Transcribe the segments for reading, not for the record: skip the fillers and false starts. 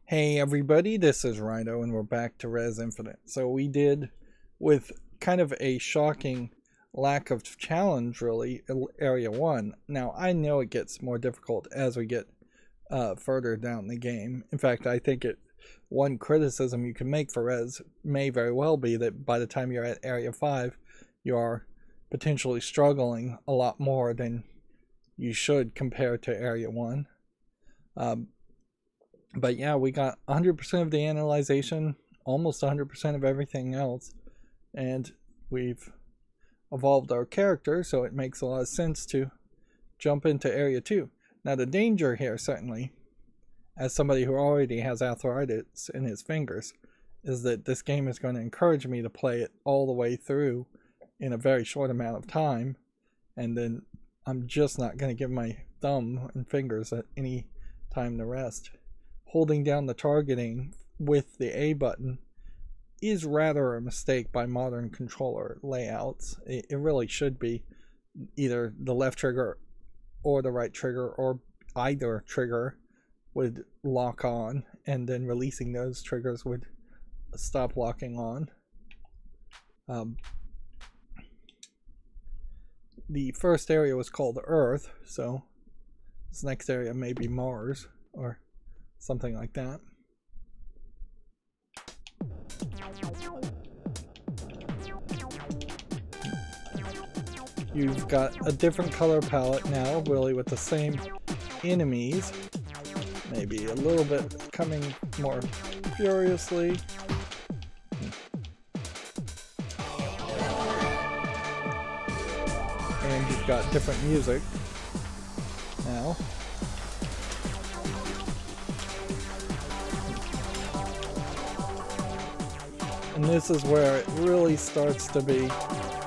Hey everybody, this is Rydo and we're back to Rez Infinite. So we did, with kind of a shocking lack of challenge really, Area 1. Now I know it gets more difficult as we get further down the game. In fact, I think one criticism you can make for Rez may very well be that by the time you're at Area 5, you are potentially struggling a lot more than you should compared to Area 1. But yeah, we got 100% of the analyzation, almost 100% of everything else, and we've evolved our character, so it makes a lot of sense to jump into Area 2. Now the danger here, certainly, as somebody who already has arthritis in his fingers, is that this game is going to encourage me to play it all the way through in a very short amount of time, and then I'm just not going to give my thumb and fingers any time to rest. Holding down the targeting with the A button is rather a mistake by modern controller layouts. It really should be either the left trigger or the right trigger, or either trigger would lock on, and then releasing those triggers would stop locking on. The first area was called Earth, so this next area may be Mars or something like that. You've got a different color palette now, really, with the same enemies. Maybe a little bit coming more furiously. And you've got different music now. And this is where it really starts to be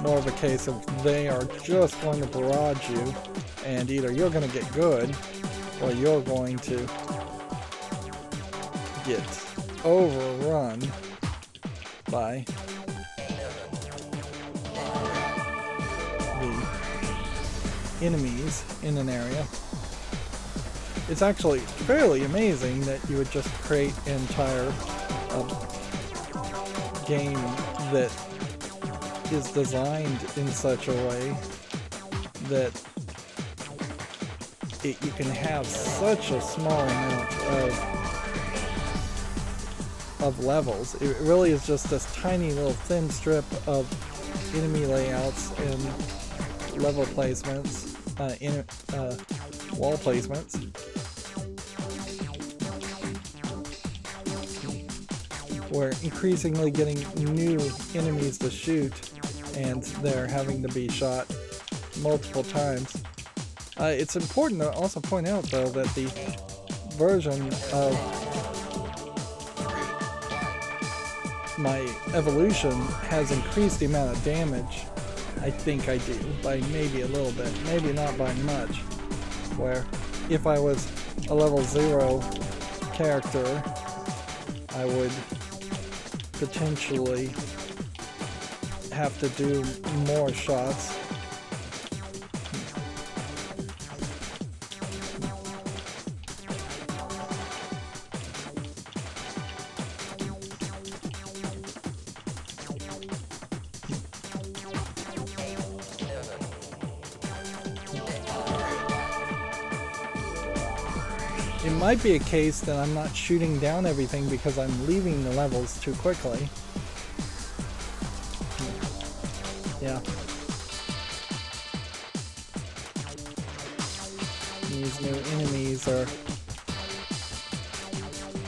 more of a case of they are just going to barrage you, and either you're going to get good or you're going to get overrun by the enemies in an area. It's actually fairly amazing that you would just create an entire game that is designed in such a way that you can have such a small amount of levels. It really is just this tiny little thin strip of enemy layouts and level placements, wall placements. We're increasingly getting new enemies to shoot, and they're having to be shot multiple times. It's important to also point out, though, that the version of my evolution has increased the amount of damage. I think I do, by maybe a little bit, maybe not by much. Where if I was a level 0 character, I would potentially have to do more shots. It might be a case that I'm not shooting down everything because I'm leaving the levels too quickly. Yeah. These new enemies are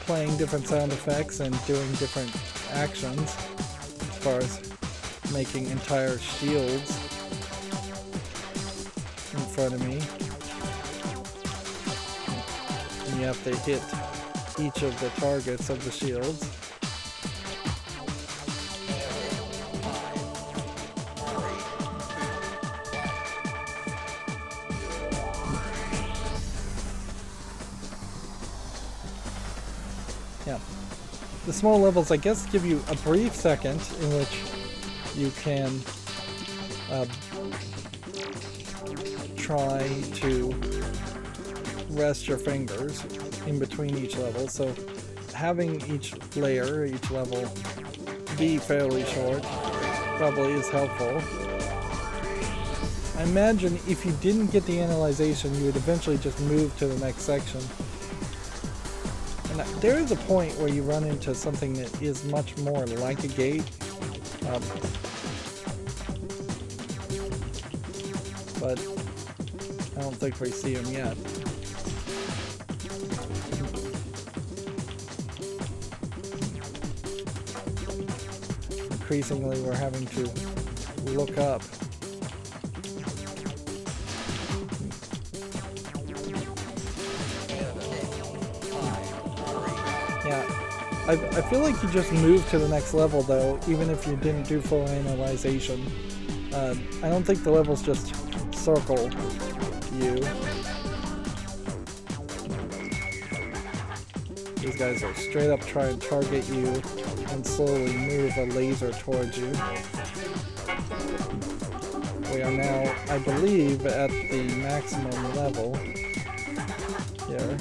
playing different sound effects and doing different actions as far as making entire shields in front of me. You have to hit each of the targets of the shields. Yeah. The small levels, I guess, give you a brief second in which you can try to rest your fingers in between each level. So having each layer, each level be fairly short probably is helpful. I imagine if you didn't get the analyzation, you would eventually just move to the next section. And there is a point where you run into something that is much more like a gate. But I don't think we see them yet. Increasingly, we're having to look up. Yeah, I feel like you just move to the next level though, even if you didn't do full analyzation. I don't think the levels just circle you. These guys are straight up trying to target you and slowly move a laser towards you. We are now, I believe, at the maximum level here.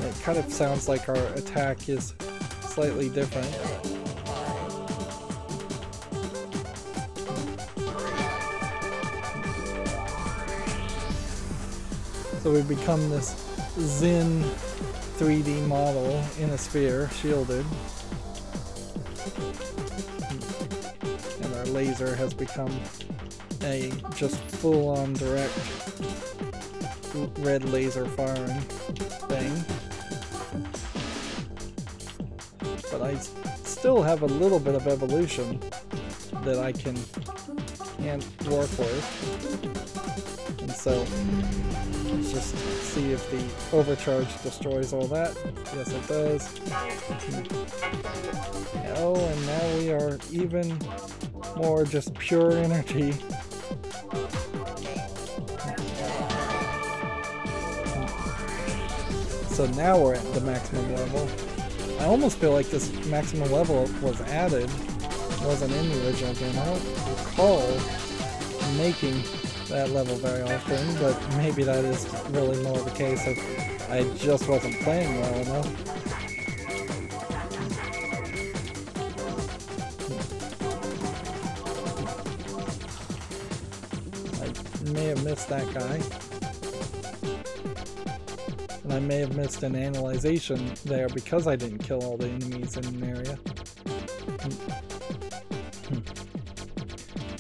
It kind of sounds like our attack is slightly different. So we become this Zen 3D model in a sphere, shielded. And our laser has become a just full-on direct red laser firing thing. But I still have a little bit of evolution that I can work with. And so let's just see if the overcharge destroys all that. Yes, it does. Oh, and now we are even more just pure energy. So now we're at the maximum level. I almost feel like this maximum level was added. It wasn't in the original game. I don't recall making that level very often, but maybe that is really more the case if I just wasn't playing well enough. I may have missed that guy. And I may have missed an analyzation there because I didn't kill all the enemies in an area.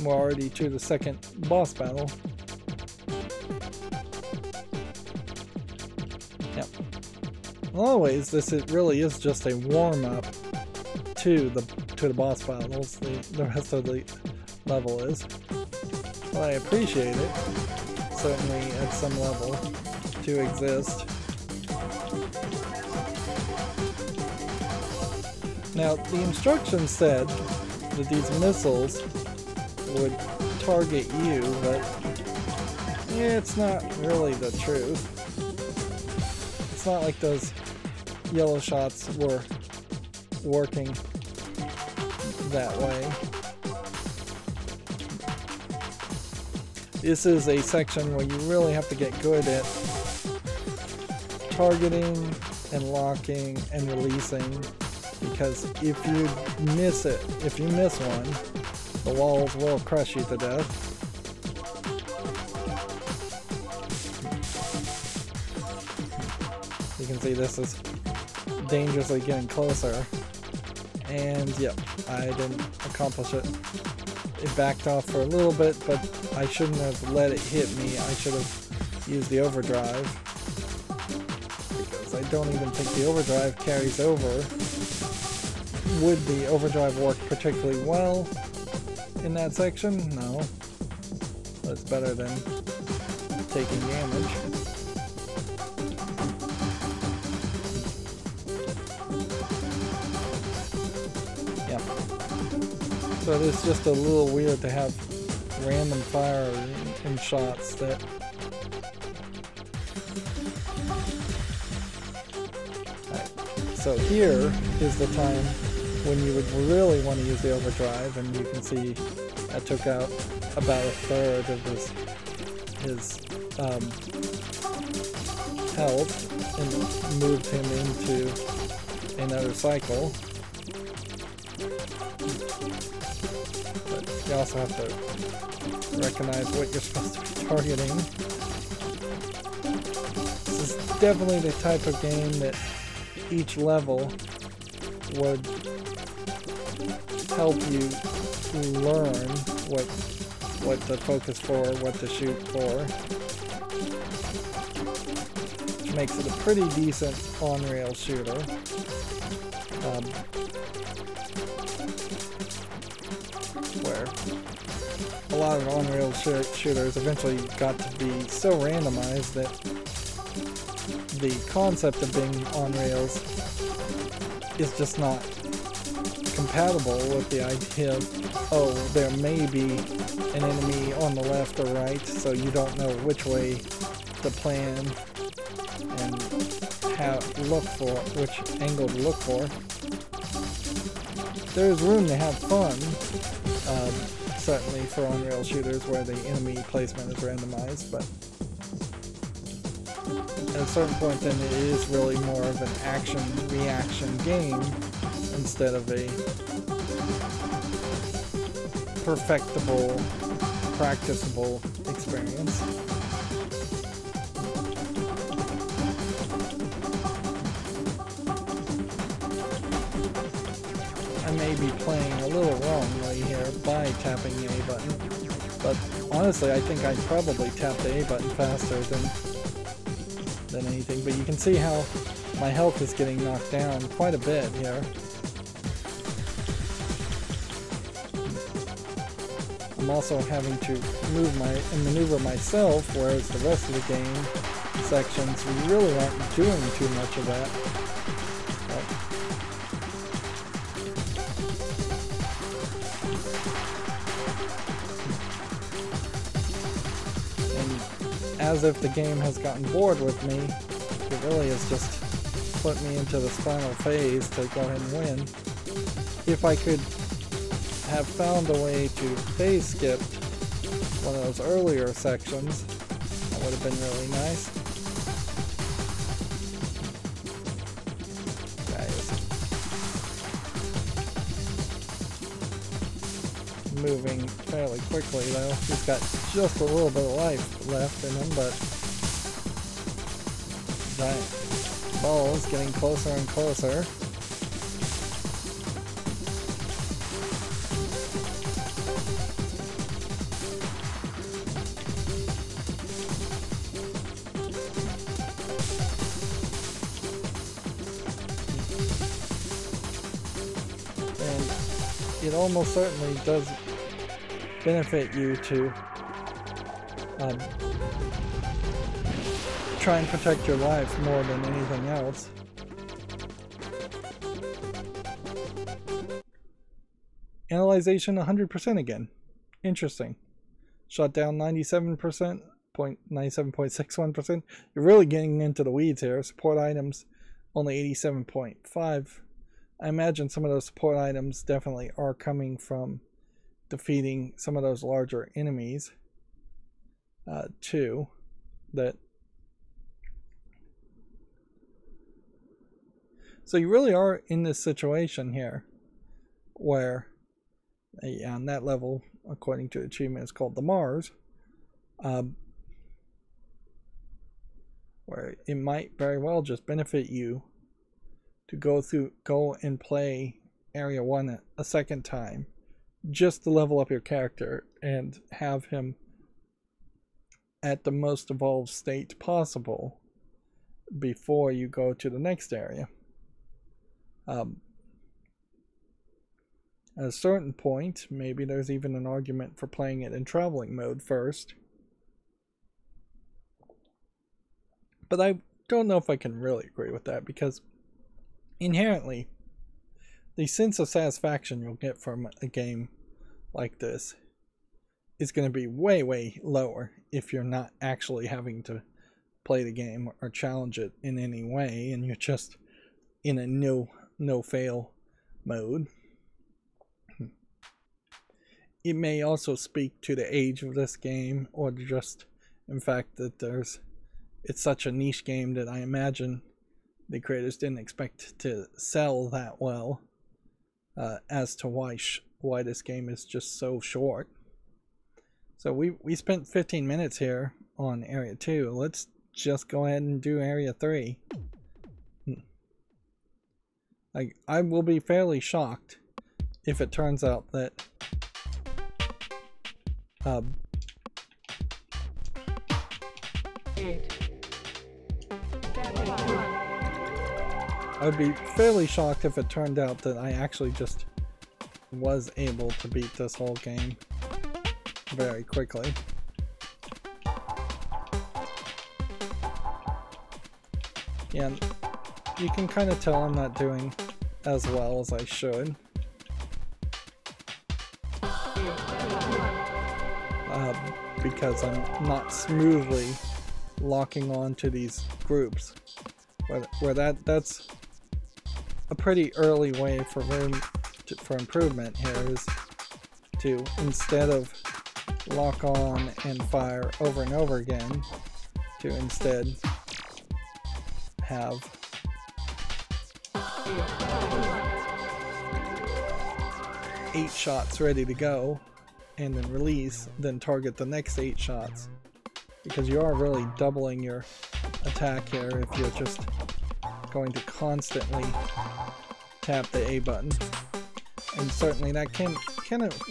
We're already to the second boss battle. Yep. In a lot of ways, this really is just a warm-up to the boss battles. The rest of the level is. Well, I appreciate it, certainly at some level, to exist. Now, the instructions said that these missiles would target you, but it's not really the truth. It's not like those yellow shots were working that way. This is a section where you really have to get good at targeting and locking and releasing, because if you miss it, if you miss one, the walls will crush you to death. You can see this is dangerously getting closer. And yep, I didn't accomplish it. It backed off for a little bit, but I shouldn't have let it hit me. I should have used the overdrive, because I don't even think the overdrive carries over. Would the overdrive work particularly well in that section? No. But it's better than taking damage. Yeah. So it is just a little weird to have random fire in shots that... Right. So here is the time when you would really want to use the overdrive, and you can see that took out about a third of his health and moved him into another cycle. But you also have to recognize what you're supposed to be targeting. This is definitely the type of game that each level would help you learn what to focus for, what to shoot for. Makes it a pretty decent on-rail shooter. Where a lot of on-rail shooters eventually got to be so randomized that the concept of being on rails is just not compatible with the idea of, oh, there may be an enemy on the left or right, so you don't know which way to plan and which angle to look for. There's room to have fun, certainly for on-rail shooters where the enemy placement is randomized, but at a certain point then it is really more of an action-reaction game instead of a perfectible, practicable experience. I may be playing a little wrongly here by tapping the A button, but honestly I think I'd probably tap the A button faster than anything, but you can see how my health is getting knocked down quite a bit here. I'm also having to maneuver myself, whereas the rest of the game sections really aren't doing too much of that. And as if the game has gotten bored with me, it really has just put me into this final phase to go ahead and win. If I could have found a way to phase skip one of those earlier sections, that would have been really nice. Guys, moving fairly quickly though. He's got just a little bit of life left in him, but giant balls getting closer and closer. It almost certainly does benefit you to try and protect your life more than anything else. Analyzation 100% again. Interesting. Shot down 97%, 97.61%. You're really getting into the weeds here. Support items only 87.5. I imagine some of those support items definitely are coming from defeating some of those larger enemies too. So you really are in this situation here where on that level, according to the achievement, is called the Mars, where it might very well just benefit you to go and play Area 1 a second time, just to level up your character and have him at the most evolved state possible before you go to the next area. At a certain point, maybe there's even an argument for playing it in traveling mode first. But I don't know if I can really agree with that, because inherently, the sense of satisfaction you'll get from a game like this is going to be way, way lower if you're not actually having to play the game or challenge it in any way, and you're just in a no-fail mode. it may also speak to the age of this game, or just in fact that it's such a niche game that I imagine the creators didn't expect to sell that well, as to why this game is just so short. So we spent 15 minutes here on Area 2. Let's just go ahead and do Area 3. I will be fairly shocked if it turns out that I would be fairly shocked if it turned out that I actually just was able to beat this whole game very quickly. Yeah, you can kind of tell I'm not doing as well as I should. Because I'm not smoothly locking on to these groups. Where that's a pretty early way for for improvement here, is to, instead of lock on and fire over and over again, to instead have eight shots ready to go and then release, then target the next 8 shots, because you are really doubling your attack here if you're just going to constantly tap the A button. And certainly that can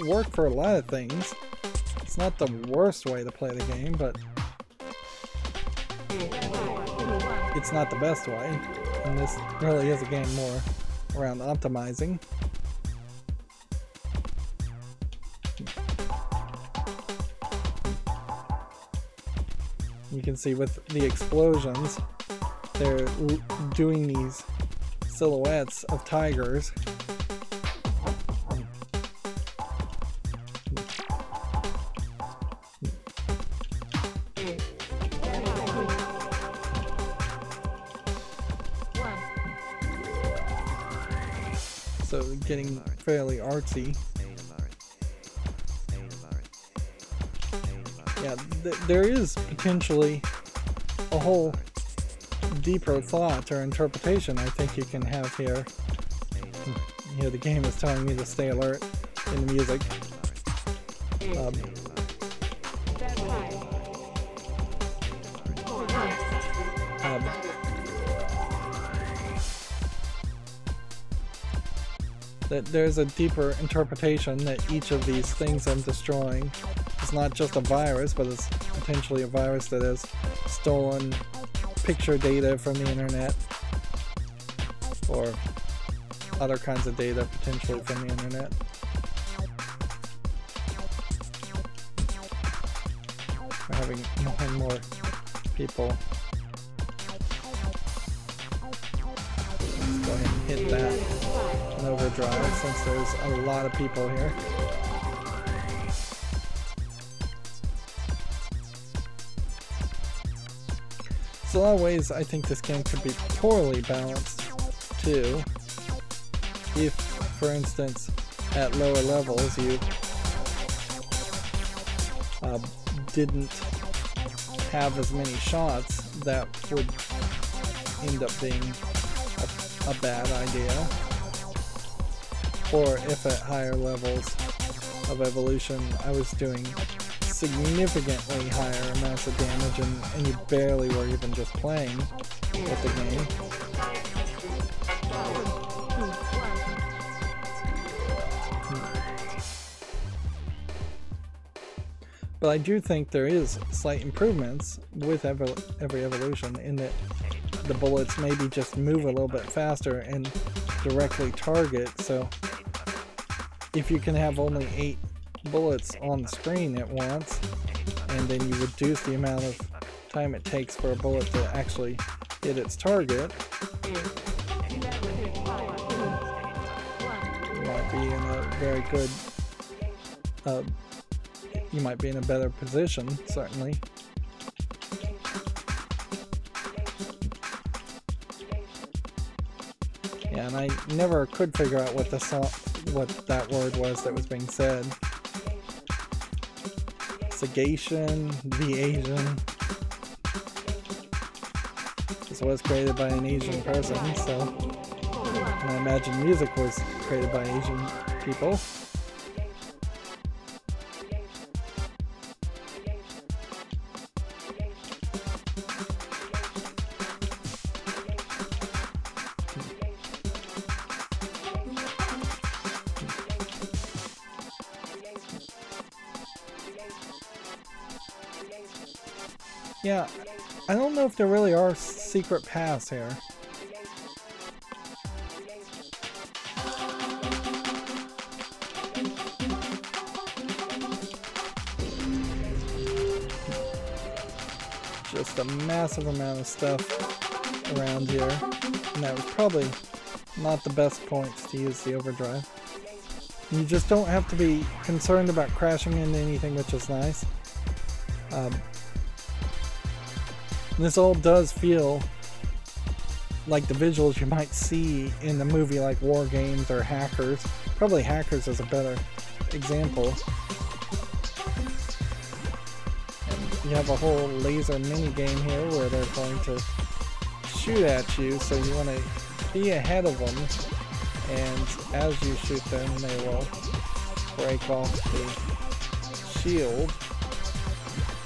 work for a lot of things. It's not the worst way to play the game, but it's not the best way, and this really is a game more around optimizing. You can see with the explosions, they're doing these silhouettes of tigers. So getting fairly artsy. Yeah, there is potentially a whole deeper thought or interpretation I think you can have here. You know, the game is telling me to stay alert in the music. That there's a deeper interpretation that each of these things I'm destroying is not just a virus, but it's potentially a virus that has stolen picture data from the internet, or other kinds of data potentially from the internet. We're having more and more people. Let's go ahead and hit that in overdrive since there's a lot of people here. So in a lot of ways I think this game could be poorly balanced too. If, for instance, at lower levels you didn't have as many shots, that would end up being a bad idea. Or if at higher levels of evolution I was doing significantly higher amounts of damage and you barely were even just playing with the game. But I do think there is slight improvements with every evolution, in that the bullets maybe just move a little bit faster and directly target. So if you can have only 8 bullets on the screen at once, and then you reduce the amount of time it takes for a bullet to actually hit its target, you might be in a very good, you might be in a better position, certainly. Yeah, and I never could figure out what that word was that was being said. The Gation, the Asian. This was created by an Asian person, so. And I imagine music was created by Asian people. Yeah, I don't know if there really are secret paths here. Just a massive amount of stuff around here, and that was probably not the best points to use the overdrive. You just don't have to be concerned about crashing into anything, which is nice. This all does feel like the visuals you might see in a movie like War Games or Hackers. Probably Hackers is a better example. And you have a whole laser mini game here where they're going to shoot at you, so you want to be ahead of them, and as you shoot them they will break off the shield,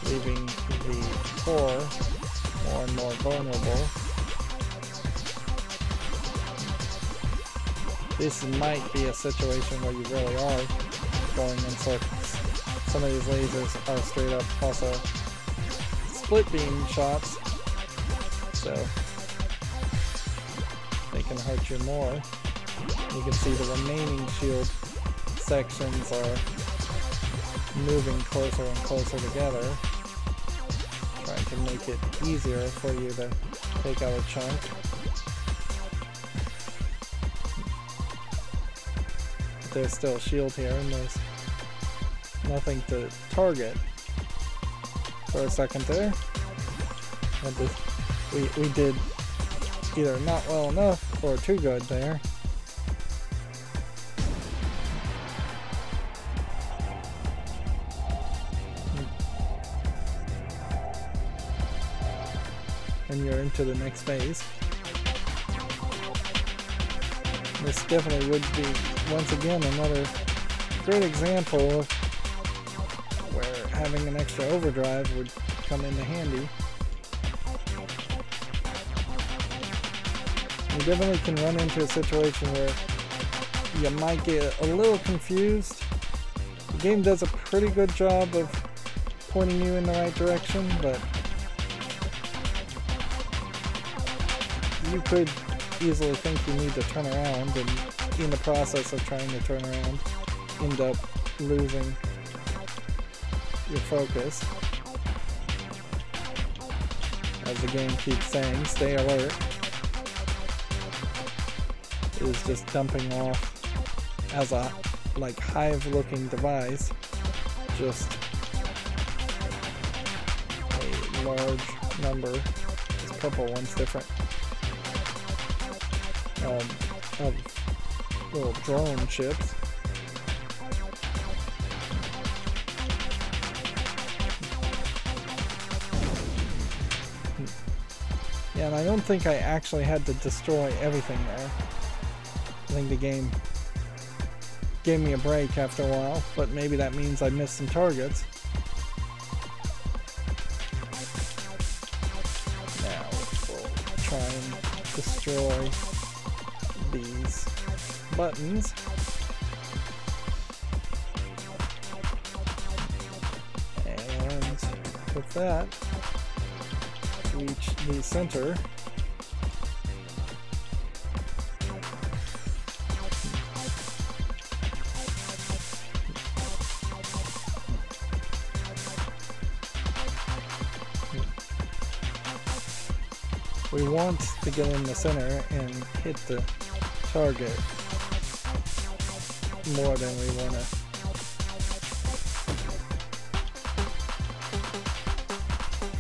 leaving the core more and more vulnerable. This might be a situation where you really are going in circles. Some of these lasers are straight up also split beam shots, so they can hurt you more. You can see the remaining shield sections are moving closer and closer together, trying to make it easier for you to take out a chunk. But there's still a shield here, and there's nothing to target for a second there. We did either not well enough or too good there. And you're into the next phase. This definitely would be, once again, another great example of where having an extra overdrive would come into handy. You definitely can run into a situation where you might get a little confused. The game does a pretty good job of pointing you in the right direction, but you could easily think you need to turn around, and in the process of trying to turn around, end up losing your focus. As the game keeps saying, stay alert. It is just dumping off as a like hive-looking device, just a large number. This purple one's different. Of little drone ships. Yeah, and I don't think I actually had to destroy everything there. I think the game gave me a break after a while, but maybe that means I missed some targets. Now we'll try and destroy these buttons. And with that, reach the center. We want to get in the center and hit the target more than we want to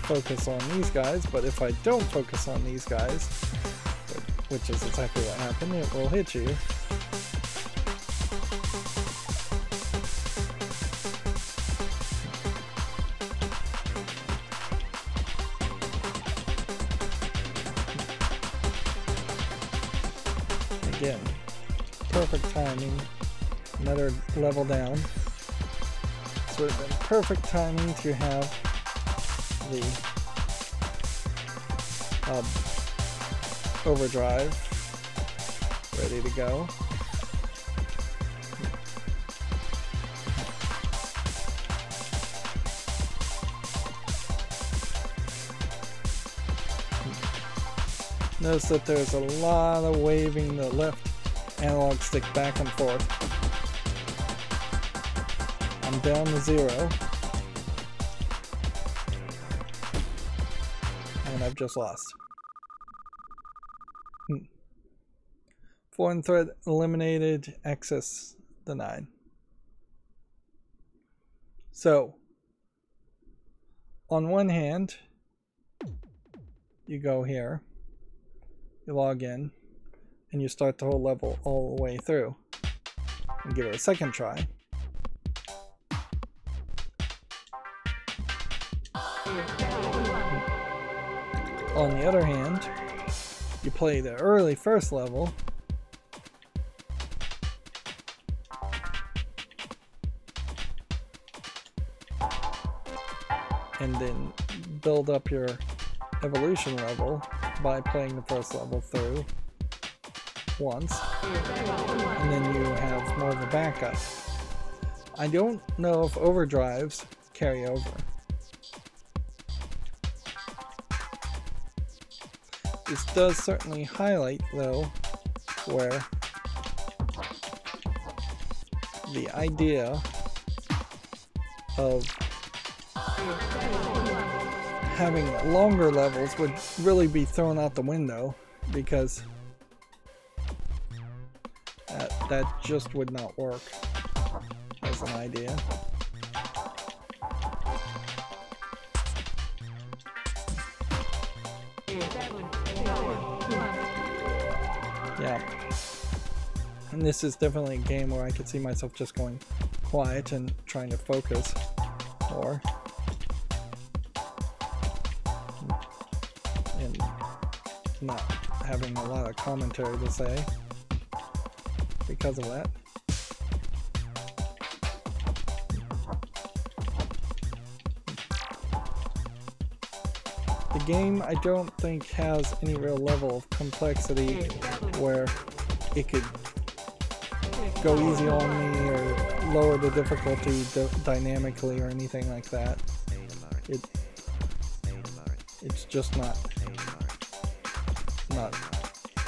focus on these guys, but if I don't focus on these guys, which is exactly what happened, it will hit you. Again, perfect timing. Another level down. This would have been perfect timing to have the overdrive ready to go. Notice that there's a lot of waving the left analog stick back and forth. I'm down to 0. And I've just lost. Foreign threat eliminated, access denied. So, on one hand, you go here, you log in, and you start the whole level all the way through. And give it a second try. On the other hand, you play the early first level, and then build up your evolution level by playing the first level through once, and then you have more of a backup. I don't know if overdrives carry over. This does certainly highlight, though, where the idea of having longer levels would really be thrown out the window, because that just would not work as an idea. Yeah, and this is definitely a game where I could see myself just going quiet and trying to focus more, and not having a lot of commentary to say because of that. The game, I don't think, has any real level of complexity where it could go easy on me or lower the difficulty dynamically or anything like that. It's just not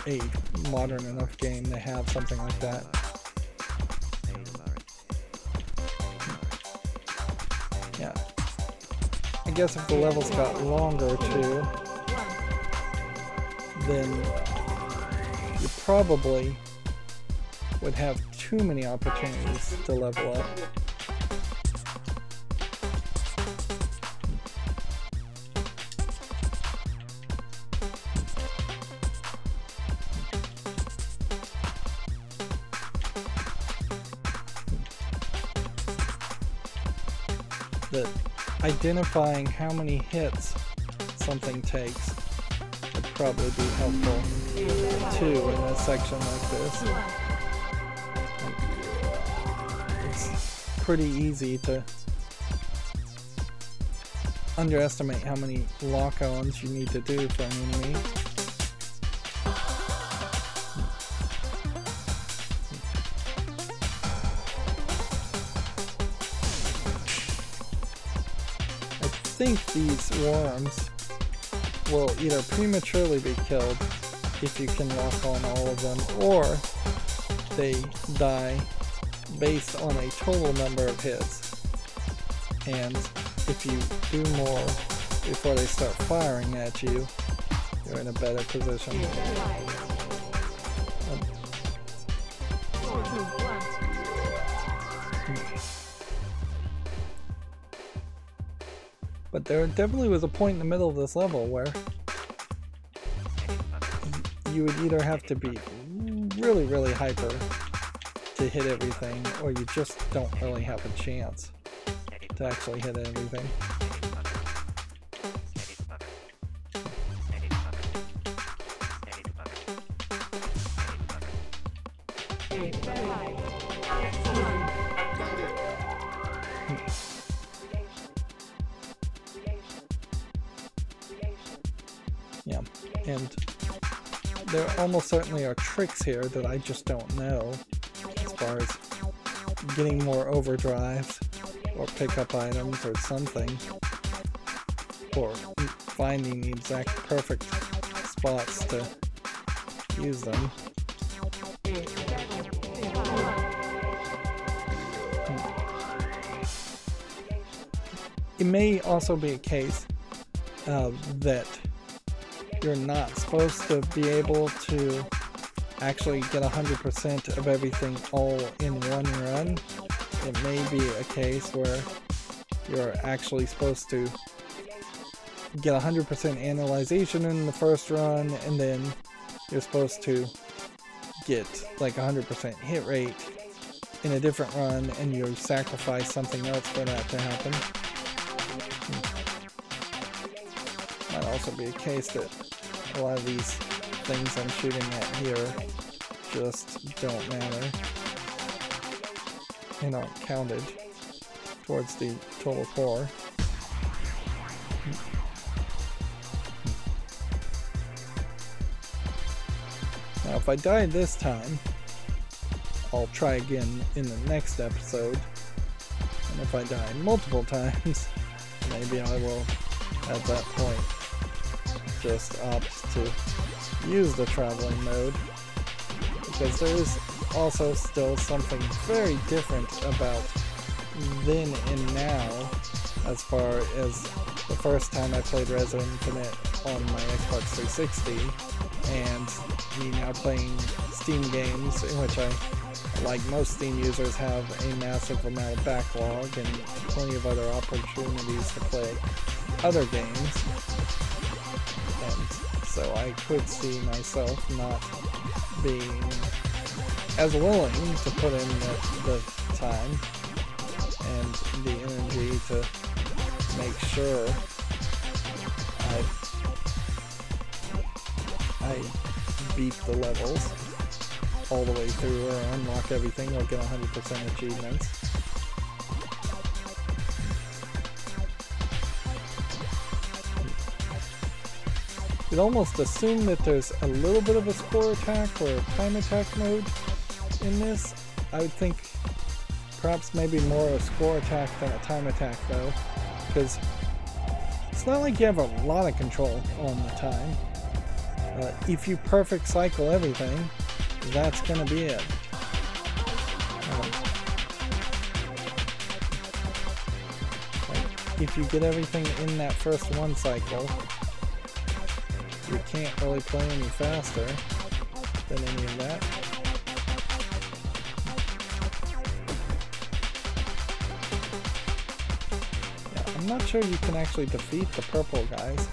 a modern enough game to have something like that. Yeah. I guess if the levels got longer too, then you probably would have too many opportunities to level up. That identifying how many hits something takes would probably be helpful too in a section like this. It's pretty easy to underestimate how many lock-ons you need to do for an enemy. I think these worms will either prematurely be killed if you can lock on all of them, or they die based on a total number of hits. And if you do more before they start firing at you, you're in a better position. But there definitely was a point in the middle of this level where you would either have to be really, really hyper to hit everything, or you just don't really have a chance to actually hit everything. And there almost certainly are tricks here that I just don't know as far as getting more overdrives or pickup items or something, or finding the exact perfect spots to use them. It may also be a case that you're not supposed to be able to actually get 100% of everything all in one run. It may be a case where you're actually supposed to get 100% analyzation in the first run, and then you're supposed to get like 100% hit rate in a different run, and you sacrifice something else for that to happen. Might also be a case that a lot of these things I'm shooting at here just don't matter. They aren't counted towards the total core. Now if I die this time, I'll try again in the next episode. And if I die multiple times, maybe I will at that point just opt to use the traveling mode, because there is also still something very different about then and now as far as the first time I played Rez Infinite on my Xbox 360 and me now playing Steam games, in which I, like most Steam users, have a massive amount of backlog and plenty of other opportunities to play other games. And so I could see myself not being as willing to put in the time and the energy to make sure I beat the levels all the way through or unlock everything or get 100% achievements. You'd almost assume that there's a little bit of a score attack or a time attack mode in this. I would think perhaps maybe more a score attack than a time attack though, because it's not like you have a lot of control on the time. If you perfect cycle everything, that's gonna be it. Like if you get everything in that first one cycle, you can't really play any faster than any of that. Yeah, I'm not sure you can actually defeat the purple guys.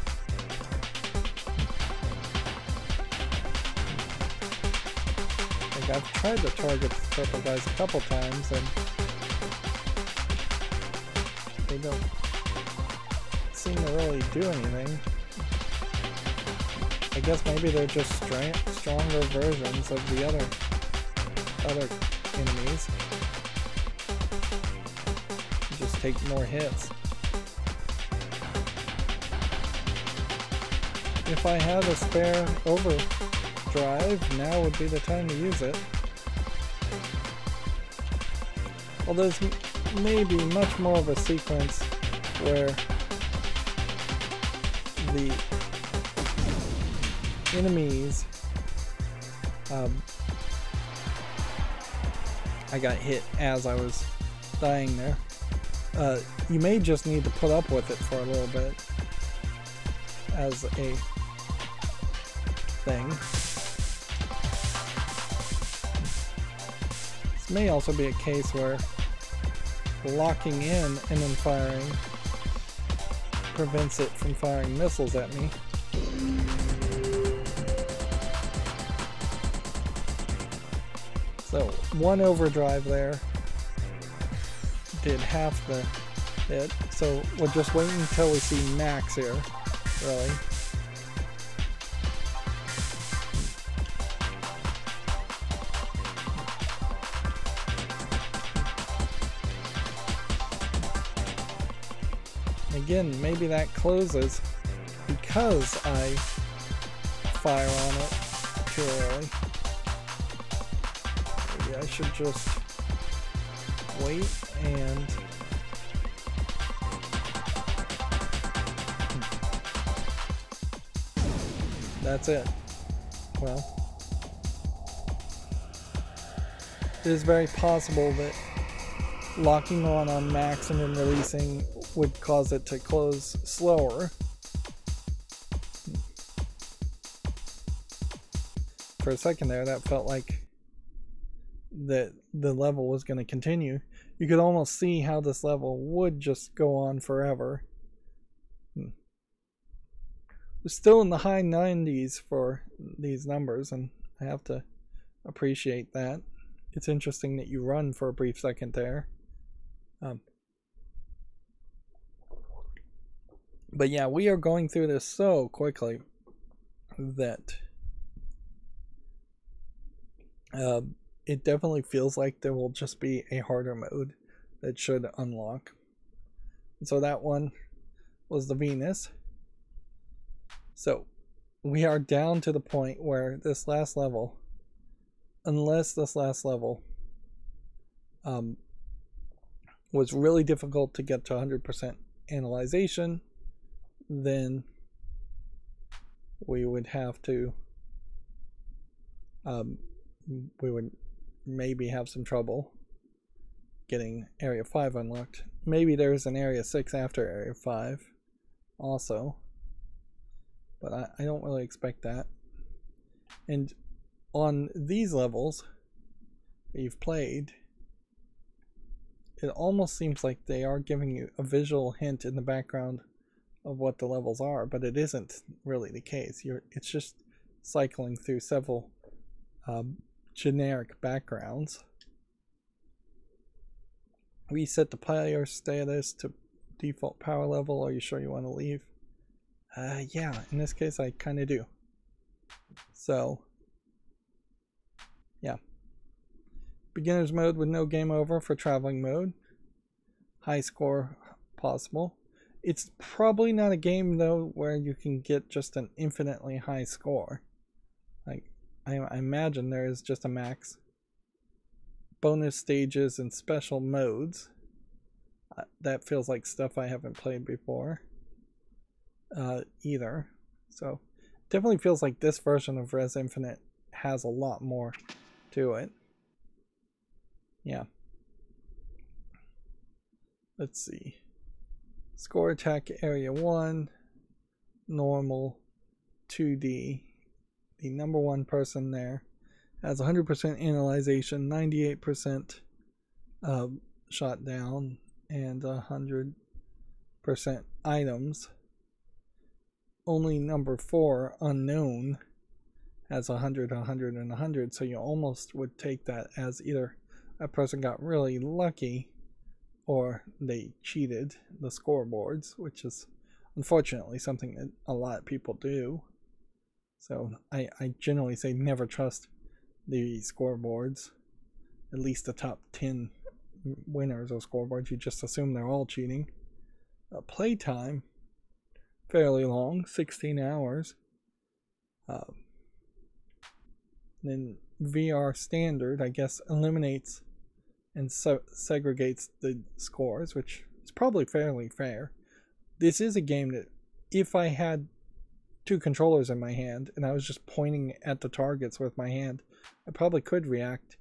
Like I've tried to target the purple guys a couple times and they don't seem to really do anything. I guess maybe they're just stronger versions of the other enemies. You just take more hits. If I had a spare overdrive, now would be the time to use it. Well, there's maybe much more of a sequence where the enemies, I got hit as I was dying there. You may just need to put up with it for a little bit as a thing. This may also be a case where locking in and then firing prevents it from firing missiles at me. So one overdrive there did half the hit, so we'll just wait until we see max here, really. Again, maybe that closes because I fire on it too early. Maybe I should just wait and... That's it. Well, it is very possible that locking on max and then releasing would cause it to close slower. For a second there, that felt like that the level was going to continue. You could almost see how this level would just go on forever. We're still in the high 90s for these numbers, and I have to appreciate that. It's interesting that you run for a brief second there. But yeah, we are going through this so quickly that it definitely feels like there will just be a harder mode that should unlock. And so that one was the Venus. So we are down to the point where this last level, unless this last level was really difficult to get to 100% analyzation, then we would have to, we would maybe have some trouble getting Area 5 unlocked. Maybe there's an Area 6 after Area 5 also. But I don't really expect that. And on these levels that you've played, it almost seems like they are giving you a visual hint in the background of what the levels are, but it isn't really the case. It's just cycling through several generic backgrounds. Reset the player status to default power level. Are you sure you want to leave? Yeah, in this case I kind of do. So, yeah. Beginner's mode with no game over for traveling mode. High score possible. It's probably not a game though where you can get just an infinitely high score. Like, I imagine there is just a max. Bonus stages and special modes. That feels like stuff I haven't played before. Either. So definitely feels like this version of Rez Infinite has a lot more to it. Yeah. Let's see. Score attack area 1, normal, 2D. The number one person there has 100% analyzation, 98% shot down, and 100% items. Only number 4, unknown, has 100, 100, and 100, so you almost would take that as either a person got really lucky or they cheated the scoreboards, which is unfortunately something that a lot of people do. So I generally say never trust the scoreboards, at least the top 10 winners of scoreboards. You just assume they're all cheating. Playtime, fairly long, 16 hours. Then VR standard, I guess, eliminates and segregates the scores, which is probably fairly fair. This is a game that if I had 2 controllers in my hand and I was just pointing at the targets with my hand, I probably could react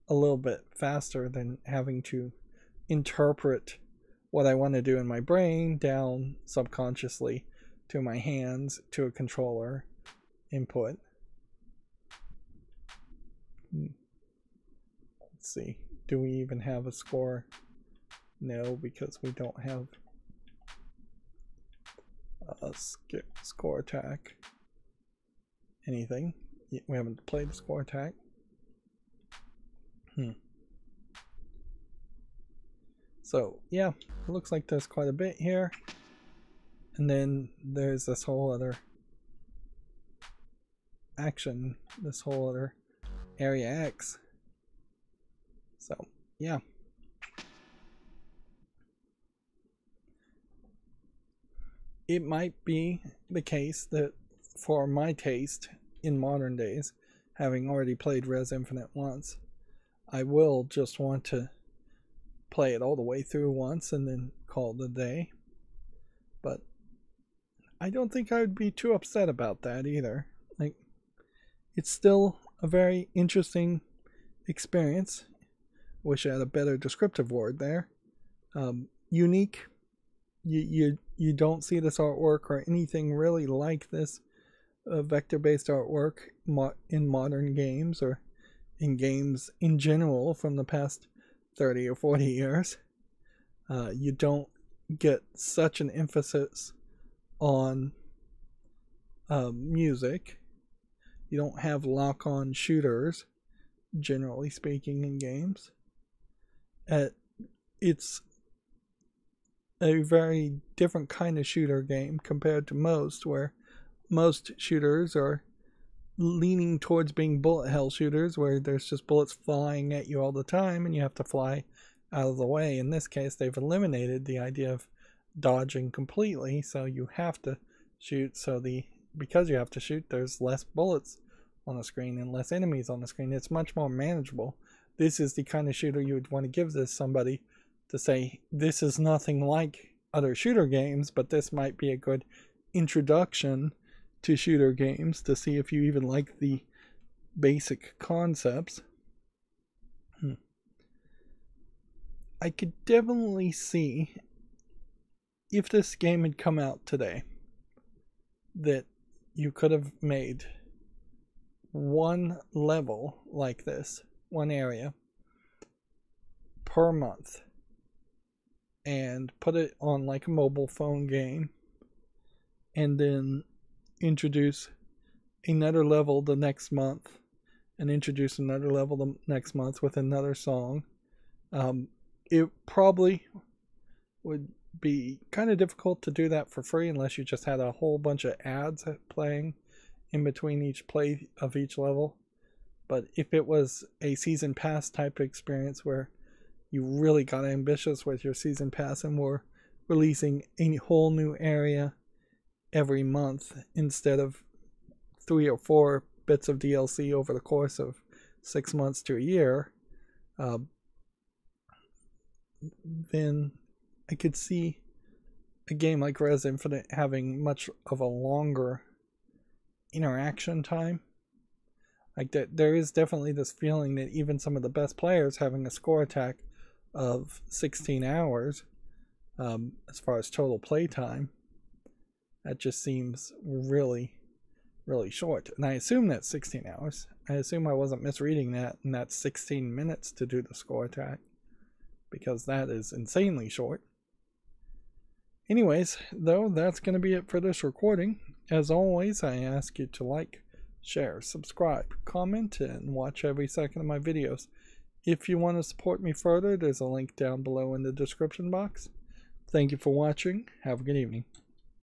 a little bit faster than having to interpret what I want to do in my brain down subconsciously to my hands to a controller input. Let's see. Do we even have a score? No, because we don't have a score attack. Anything. We haven't played the score attack. So, yeah, it looks like there's quite a bit here. And then there's this whole other action, this whole other Area X. So, yeah. It might be the case that for my taste, in modern days, having already played Rez Infinite once. I will just want to play it all the way through once and then call it a day. But I don't think I would be too upset about that either. Like, it's still a very interesting experience. Wish I had a better descriptive word there. Unique. You don't see this artwork or anything really like this vector-based artwork in modern games or in games in general from the past 30 or 40 years. You don't get such an emphasis on music. You don't have lock-on shooters, generally speaking, in games. It's a very different kind of shooter game compared to most, where most shooters are leaning towards being bullet hell shooters, where there's just bullets flying at you all the time and you have to fly out of the way. In this case, they've eliminated the idea of dodging completely, so you have to shoot. Because you have to shoot, there's less bullets on the screen and less enemies on the screen. It's much more manageable. This is the kind of shooter you would want to give this somebody to say, this is nothing like other shooter games, but this might be a good introduction to shooter games to see if you even like the basic concepts. I could definitely see, if this game had come out today, that you could have made one level like this, one area, per month, and put it on like a mobile phone game, and then introduce another level the next month, and introduce another level the next month with another song. It probably would be kind of difficult to do that for free unless you just had a whole bunch of ads playing in between each play of each level. But if it was a season pass type experience where you really got ambitious with your season pass and were releasing a whole new area every month instead of 3 or 4 bits of DLC over the course of 6 months to a year, then I could see a game like Rez Infinite having much of a longer interaction time. Like that, there is definitely this feeling that even some of the best players having a score attack of 16 hours as far as total play time, that just seems really, really short. And I assume that's 16 hours. I assume I wasn't misreading that, and that's 16 minutes to do the score attack, because that is insanely short. Anyways, though, that's going to be it for this recording. As always, I ask you to like, share, subscribe, comment, and watch every second of my videos. If you want to support me further, there's a link down below in the description box. Thank you for watching. Have a good evening.